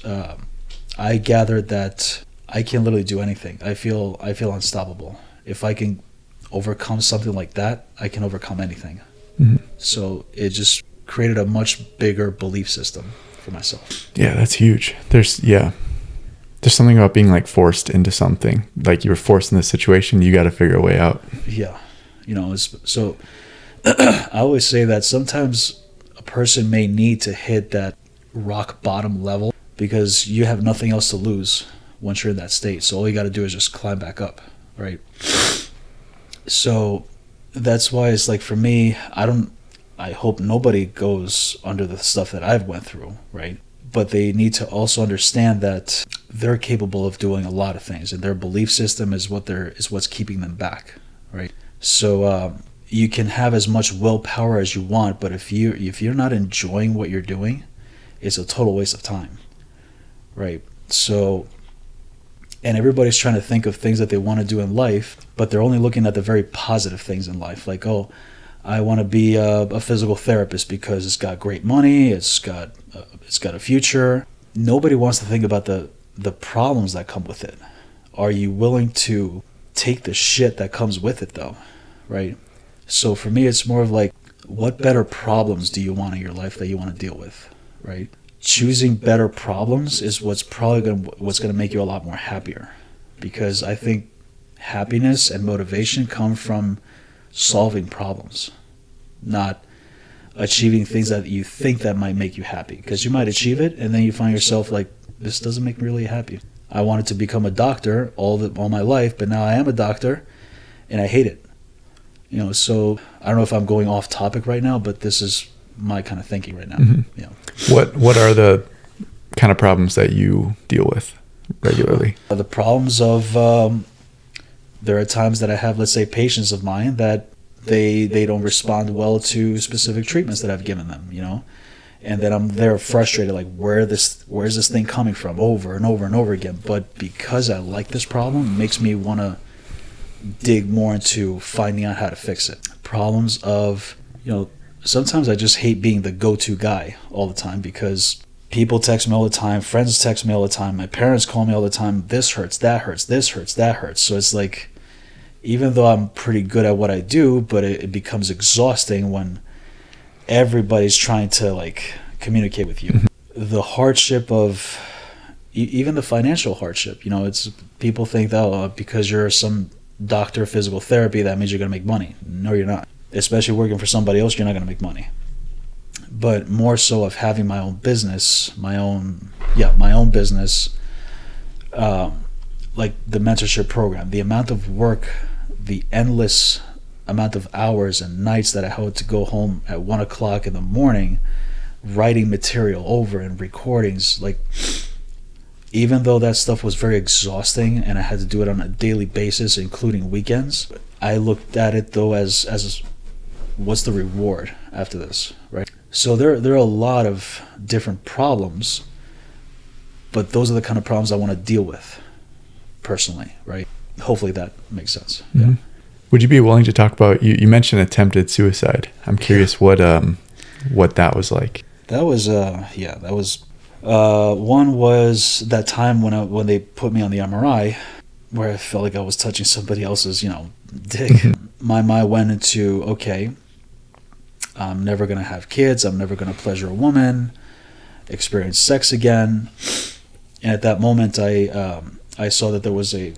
I gathered that I can literally do anything. I feel unstoppable. If I can overcome something like that, I can overcome anything. Mm-hmm. So it just created a much bigger belief system for myself. Yeah, that's huge. There's something about being like forced into something. Like you were forced in this situation, you got to figure a way out. Yeah, you know, so I always say that sometimes a person may need to hit that rock bottom level because you have nothing else to lose once you're in that state. So all you got to do is just climb back up, right? So that's why it's like, for me, I hope nobody goes under the stuff that I've went through, right? But they need to also understand that they're capable of doing a lot of things, and their belief system is what's keeping them back, right? So you can have as much willpower as you want, but if you're not enjoying what you're doing, it's a total waste of time, right? So, and everybody's trying to think of things that they want to do in life, but they're only looking at the very positive things in life. Like, oh, I want to be a physical therapist because it's got great money, it's got a future. Nobody wants to think about the problems that come with it. Are you willing to take the shit that comes with it, though, right? So for me, it's more of like, what better problems do you want in your life that you want to deal with, right? Choosing better problems is what's going to make you a lot more happier, because I think happiness and motivation come from solving problems, not achieving things that you think that might make you happy, because you might achieve it and then you find yourself like, this doesn't make me really happy. I wanted to become a doctor all my life, but now I am a doctor and I hate it. So I don't know if I'm going off topic right now, but this is my kind of thinking right now. What are the kind of problems that you deal with regularly? The problems of there are times that I have, let's say, patients of mine that they don't respond well to specific treatments that I've given them, and then they're frustrated, like, where's this thing coming from, over and over and over again. But because I like this problem, it makes me want to dig more into finding out how to fix it. Problems of, sometimes I just hate being the go-to guy all the time, because people text me all the time, friends text me all the time, my parents call me all the time, this hurts, that hurts, this hurts, that hurts. So it's like, even though I'm pretty good at what I do, but it becomes exhausting when everybody's trying to like communicate with you. The hardship of, even the financial hardship, it's, people think that, oh, because you're some doctor of physical therapy, that means you're going to make money. No, you're not. Especially working for somebody else, you're not going to make money. But more so of having my own business, my own business, like the mentorship program, the amount of work, the endless amount of hours and nights that I had to go home at 1:00 in the morning, writing material over and recordings, like, even though that stuff was very exhausting and I had to do it on a daily basis, including weekends, I looked at it though as what's the reward after this, right? So there are a lot of different problems, but those are the kind of problems I want to deal with personally, right? Hopefully that makes sense. Mm-hmm. Yeah. Would you be willing to talk about, you mentioned attempted suicide. I'm curious what that was like. That was one was that time when they put me on the MRI, where I felt like I was touching somebody else's, dick. My mind went into, okay, I'm never going to have kids. I'm never going to pleasure a woman, experience sex again. And at that moment, I saw that there was there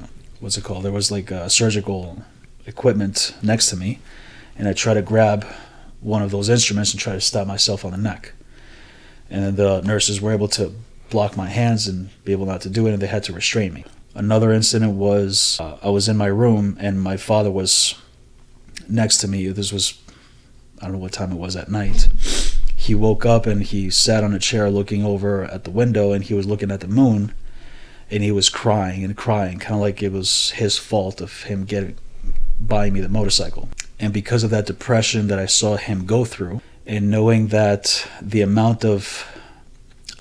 was like a surgical equipment next to me. And I tried to grab one of those instruments and try to stab myself on the neck. And the nurses were able to block my hands and be able not to do it, and they had to restrain me. Another incident was I was in my room and my father was next to me. This was, I don't know what time it was, at night. He woke up and he sat on a chair looking over at the window, and he was looking at the moon, and he was crying and crying, kind of like it was his fault of him buying me the motorcycle. And because of that depression that I saw him go through, and knowing that the amount of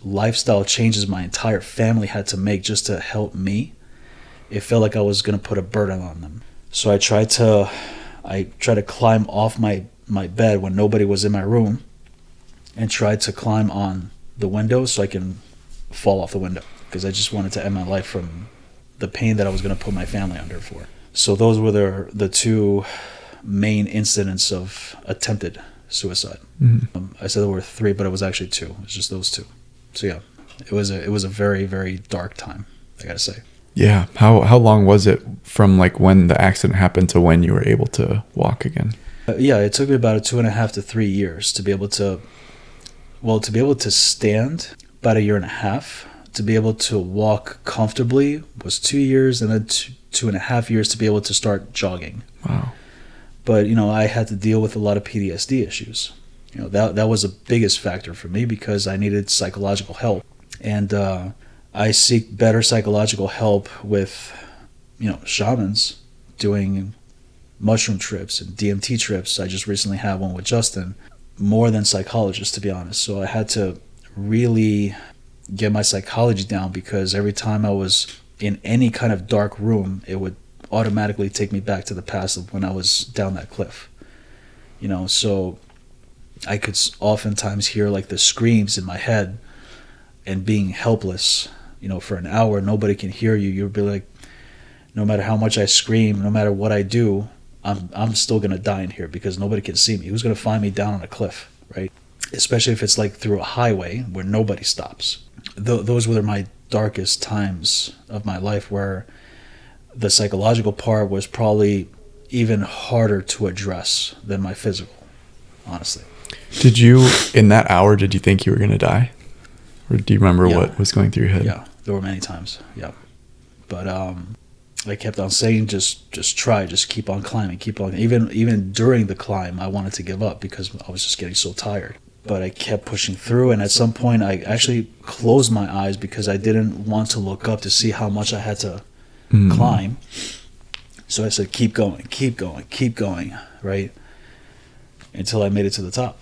lifestyle changes my entire family had to make just to help me, it felt like I was going to put a burden on them. So I tried to climb off my bed when nobody was in my room, and tried to climb on the window so I can fall off the window, because I just wanted to end my life from the pain that I was going to put my family under for. So those were the two main incidents of attempted suicide. Mm-hmm. I said there were 3, but it was actually 2. It was just those 2. So yeah, it was a very, very dark time, I gotta say. Yeah. How long was it from like when the accident happened to when you were able to walk again? It took me about 2.5 to 3 years to be able to stand. About 1.5 years. To be able to walk comfortably was 2 years, and then 2.5 years to be able to start jogging. Wow. But, I had to deal with a lot of PTSD issues. That was the biggest factor for me, because I needed psychological help. And I seek better psychological help with, shamans, doing mushroom trips and DMT trips. I just recently had one with Justin, more than psychologists, to be honest. So I had to really get my psychology down, because every time I was in any kind of dark room, it would automatically take me back to the past of when I was down that cliff. So I could oftentimes hear like the screams in my head, and being helpless, for an hour, nobody can hear you. You'll be like, no matter how much I scream, no matter what I do, I'm still going to die in here because nobody can see me. Who's going to find me down on a cliff, right? Especially if it's like through a highway where nobody stops. Those were my darkest times of my life, where the psychological part was probably even harder to address than my physical, honestly. Did you, in that hour, did you think you were going to die? Or do you remember what was going through your head? Yeah, there were many times, yeah. But I kept on saying, just try, just keep on climbing, keep on. Even during the climb, I wanted to give up because I was just getting so tired. But I kept pushing through, and at some point, I actually closed my eyes because I didn't want to look up to see how much I had to climb. So I said, keep going, keep going, keep going, right? Until I made it to the top,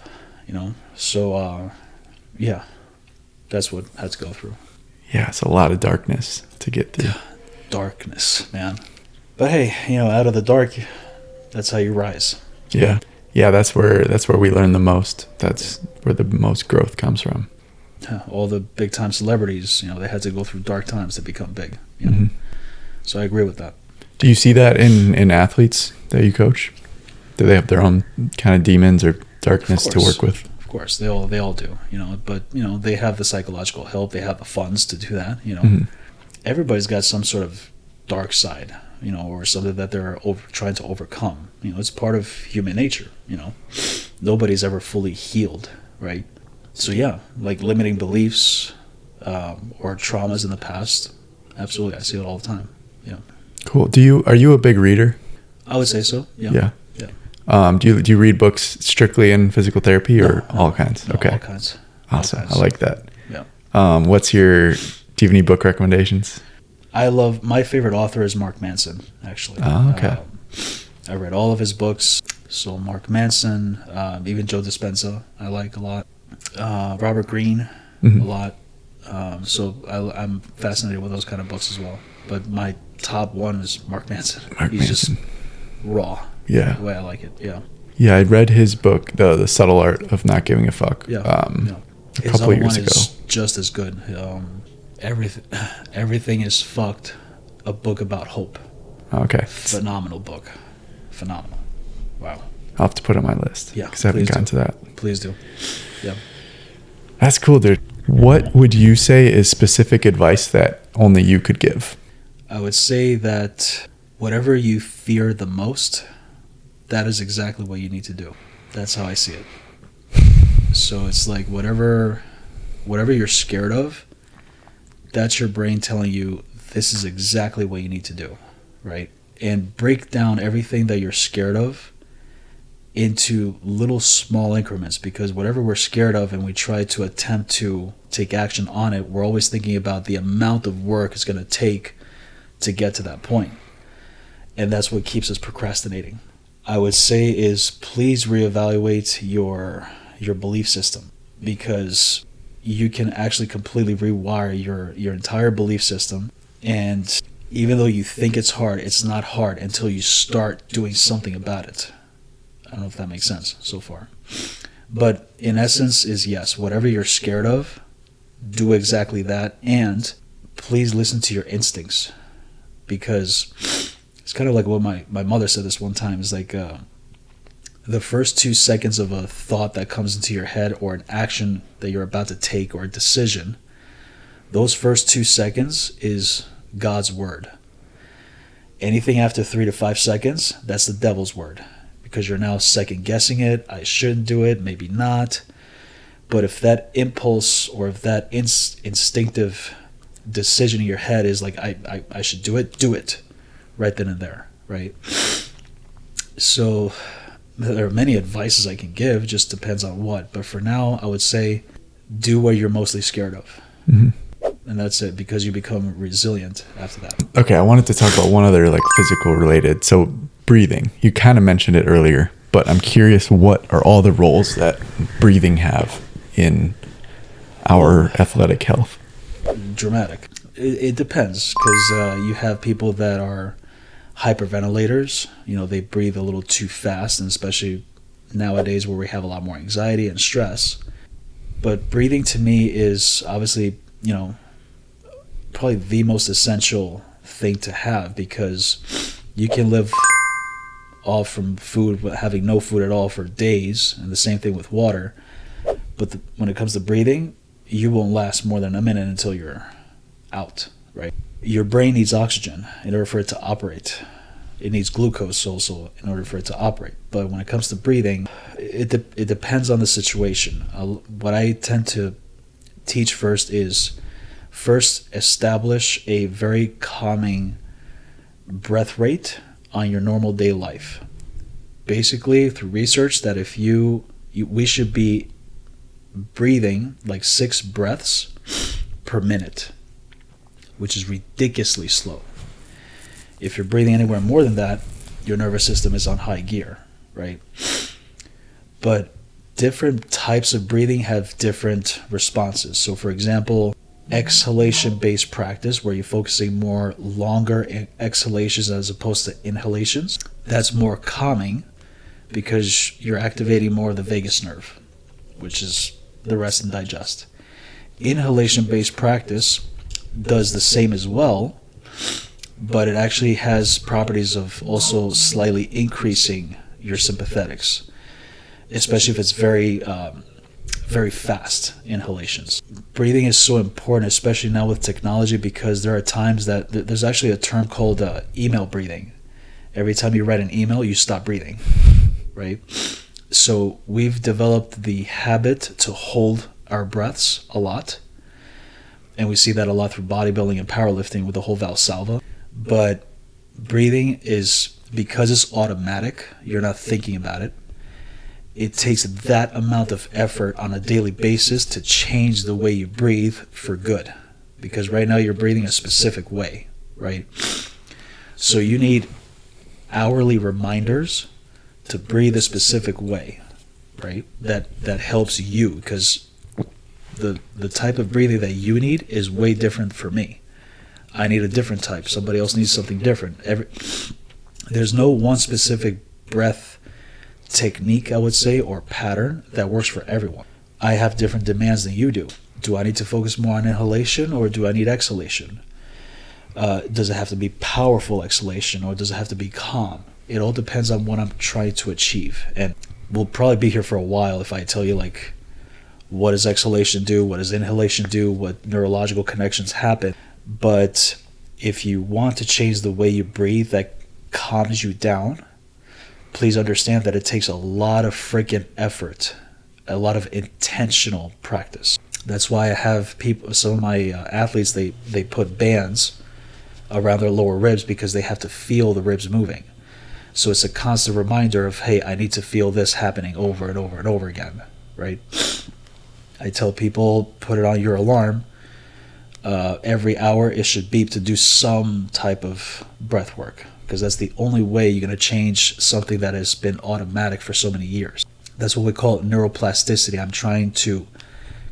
So, yeah, that's what I had to go through. Yeah, it's a lot of darkness to get through. Darkness, man. But hey, out of the dark, that's how you rise. Yeah. Yeah, that's where we learn the most. That's where the most growth comes from. All the big time celebrities, they had to go through dark times to become big. So I agree with that. Do you see that in athletes that you coach? Do they have their own kind of demons or darkness to work with? Of course, they all do. But they have the psychological help. They have the funds to do that. Everybody's got some sort of dark side, or something that they're trying to overcome. It's part of human nature. Nobody's ever fully healed, right? So yeah, like limiting beliefs or traumas in the past. Absolutely, I see it all the time. Yeah. Cool. Are you a big reader? I would say so. Yeah. Do you read books strictly in physical therapy or all kinds? No, Okay. All kinds. Awesome. All kinds. I like that. Yeah. Do you have any book recommendations? My favorite author is Mark Manson, actually. Oh, okay. I read all of his books. So Mark Manson, even Joe Dispenza, I like a lot. Robert Greene, a lot. So I'm fascinated with those kind of books as well. But my top one is Mark Manson. He's just raw. Yeah. The way I like it. Yeah. Yeah, I read his book, The Subtle Art of Not Giving a Fuck. Yeah. A couple of years ago. Is just as good. Everything is fucked. A book about hope. Okay. Phenomenal book. Phenomenal. Wow. I'll have to put it on my list. Yeah. Because I haven't gotten to that. Please do. Yeah. That's cool, dude. What would you say is specific advice that only you could give? I would say that whatever you fear the most, that is exactly what you need to do. That's how I see it. So it's like whatever you're scared of, that's your brain telling you this is exactly what you need to do, right? And break down everything that you're scared of into little small increments, because whatever we're scared of and we try to attempt to take action on it, we're always thinking about the amount of work it's going to take to get to that point. And that's what keeps us procrastinating. I would say is please reevaluate your belief system, because you can actually completely rewire your entire belief system. And even though you think it's hard, it's not hard until you start doing something about it. I don't know if that makes sense so far. But in essence is yes, whatever you're scared of, do exactly that. And please listen to your instincts, because it's kind of like what my mother said this one time. Is like the first 2 seconds of a thought that comes into your head, or an action that you're about to take, or a decision, those first 2 seconds is God's word. Anything after 3 to 5 seconds, that's the devil's word, because you're now second guessing it. I shouldn't do it, maybe not. But if that impulse, or if that instinctive decision in your head is like, I should do it right then and there, right? So there are many advices I can give, just depends on what. But for now, I would say do what you're mostly scared of. And that's it, because you become resilient after that. Okay, I wanted to talk about one other like physical related. So breathing. You kind of mentioned it earlier, but I'm curious, what are all the roles that breathing have in our athletic health? Dramatic. It depends, because you have people that are hyperventilators. They breathe a little too fast, and especially nowadays where we have a lot more anxiety and stress. But breathing to me is obviously, probably the most essential thing to have, because you can live off from food, having no food at all for days, and the same thing with water. But when it comes to breathing, you won't last more than a minute until you're out, right? Your brain needs oxygen in order for it to operate. It needs glucose also in order for it to operate. But when it comes to breathing, it depends on the situation. What I tend to teach first is establish a very calming breath rate on your normal day life. Basically, through research, that if we should be breathing like 6 breaths per minute, which is ridiculously slow. If you're breathing anywhere more than that, your nervous system is on high gear, right? But different types of breathing have different responses. So for example, exhalation-based practice, where you're focusing more longer exhalations as opposed to inhalations, that's more calming because you're activating more of the vagus nerve, which is the rest and digest. Inhalation-based practice does the same as well, but it actually has properties of also slightly increasing your sympathetics, especially if it's very fast inhalations. Breathing is so important, especially now with technology, because there are times that there's actually a term called email breathing. Every time you write an email, you stop breathing, right? So we've developed the habit to hold our breaths a lot, and we see that a lot through bodybuilding and powerlifting with the whole Valsalva. But breathing is, because it's automatic, you're not thinking about it. It takes that amount of effort on a daily basis to change the way you breathe for good. Because right now you're breathing a specific way, right? So you need hourly reminders to breathe a specific way, right? That helps you, because the type of breathing that you need is way different for me. I need a different type. Somebody else needs something different. There's no one specific breath technique, I would say, or pattern that works for everyone. I have different demands than you do. Do I need to focus more on inhalation, or do I need exhalation? Does it have to be powerful exhalation, or does it have to be calm? It all depends on what I'm trying to achieve. And we'll probably be here for a while if I tell you, like, what does exhalation do, what does inhalation do, what neurological connections happen. But if you want to change the way you breathe that calms you down, please understand that it takes a lot of freaking effort, a lot of intentional practice. That's why I have some of my athletes, they put bands around their lower ribs, because they have to feel the ribs moving. So it's a constant reminder of, hey, I need to feel this happening over and over and over again, right? I tell people, put it on your alarm. Every hour it should beep to do some type of breath work, because that's the only way you're going to change something that has been automatic for so many years. That's what we call neuroplasticity. I'm trying to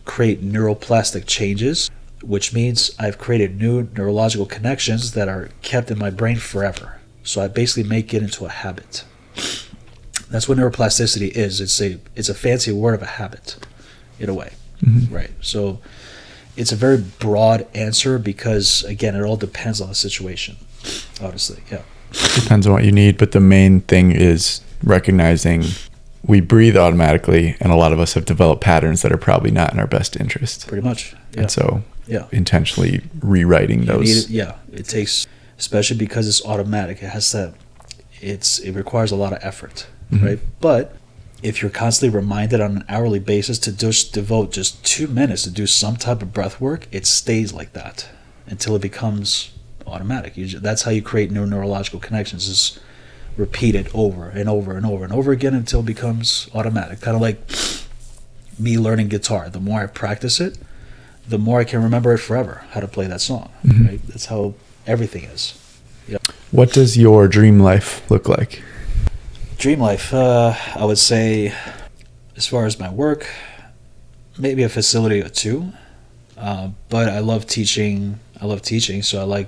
create neuroplastic changes, which means I've created new neurological connections that are kept in my brain forever. So I basically make it into a habit. That's what neuroplasticity is. It's a fancy word of a habit, in a way, right? So it's a very broad answer, because, again, it all depends on the situation, honestly. Yeah. Depends on what you need, but the main thing is recognizing we breathe automatically, and a lot of us have developed patterns that are probably not in our best interest. Pretty much. Yeah. And so intentionally rewriting those. It takes, especially because it's automatic, it requires a lot of effort, right? But if you're constantly reminded on an hourly basis to just devote just 2 minutes to do some type of breath work, it stays like that until it becomes automatic. That's how you create new neurological connections, is repeat it over and over and over and over again until it becomes automatic. Kind of like me learning guitar. The more I practice it, the more I can remember it forever, how to play that song, right? That's how everything is. Yep. What does your dream life look like? Dream life, I would say, as far as my work, maybe a facility or two. But I love teaching. So I like,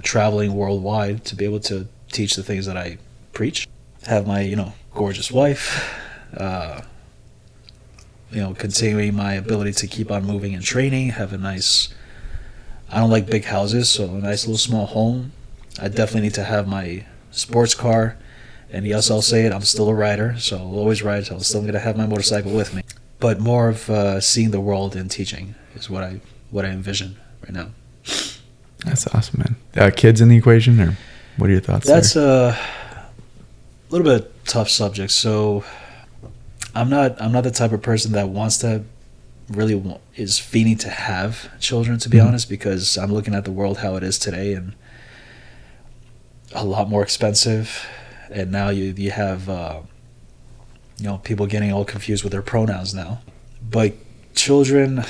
traveling worldwide to be able to teach the things that I preach. Have my, gorgeous wife. Continuing my ability to keep on moving and training. Have a nice. I don't like big houses, so a nice little small home. I definitely need to have my sports car. And yes, I'll say it, I'm still a rider, so I'll always ride, so I'm still going to have my motorcycle with me. But more of seeing the world and teaching is what I envision right now. That's awesome, man. Kids in the equation, or what are your thoughts That's there? a little bit tough subject. So I'm not the type of person that is fiending to have children, to be honest, because I'm looking at the world how it is today, and a lot more expensive. And now you have people getting all confused with their pronouns now. But children,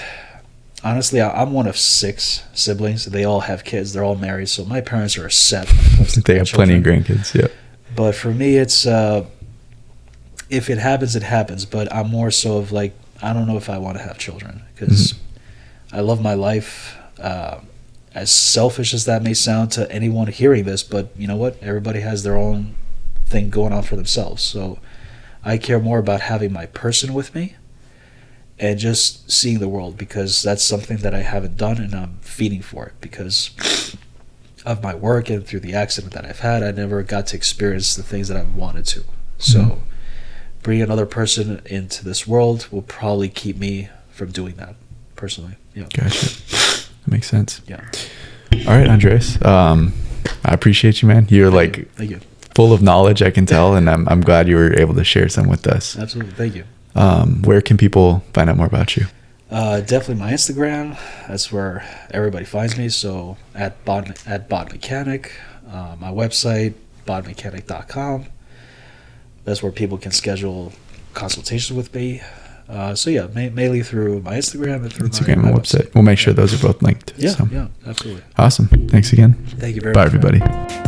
honestly, I'm one of 6 siblings. They all have kids. They're all married. So my parents are set. They have plenty of grandkids, yeah. But for me, it's if it happens, it happens. But I'm more so of like, I don't know if I want to have children because I love my life. As selfish as that may sound to anyone hearing this, but you know what? Everybody has their own thing going on for themselves. So I care more about having my person with me and just seeing the world, because that's something that I haven't done, and I'm feeding for it because of my work and through the accident that I've had. I never got to experience the things that I wanted to. So bringing another person into this world will probably keep me from doing that personally. Yeah. Gotcha. That makes sense. Yeah. All right, Andreas. I appreciate you, man. You're Thank you. Full of knowledge, I can tell, and I'm glad you were able to share some with us. Absolutely. Thank you. Where can people find out more about you? Definitely my Instagram. That's where everybody finds me. So at Bod Mechanic, my website, bodmechanic.com. That's where people can schedule consultations with me. So yeah, mainly through my Instagram and through my website. We'll make sure those are both linked. Yeah, absolutely. Awesome. Thanks again. Thank you very much. Bye, everybody.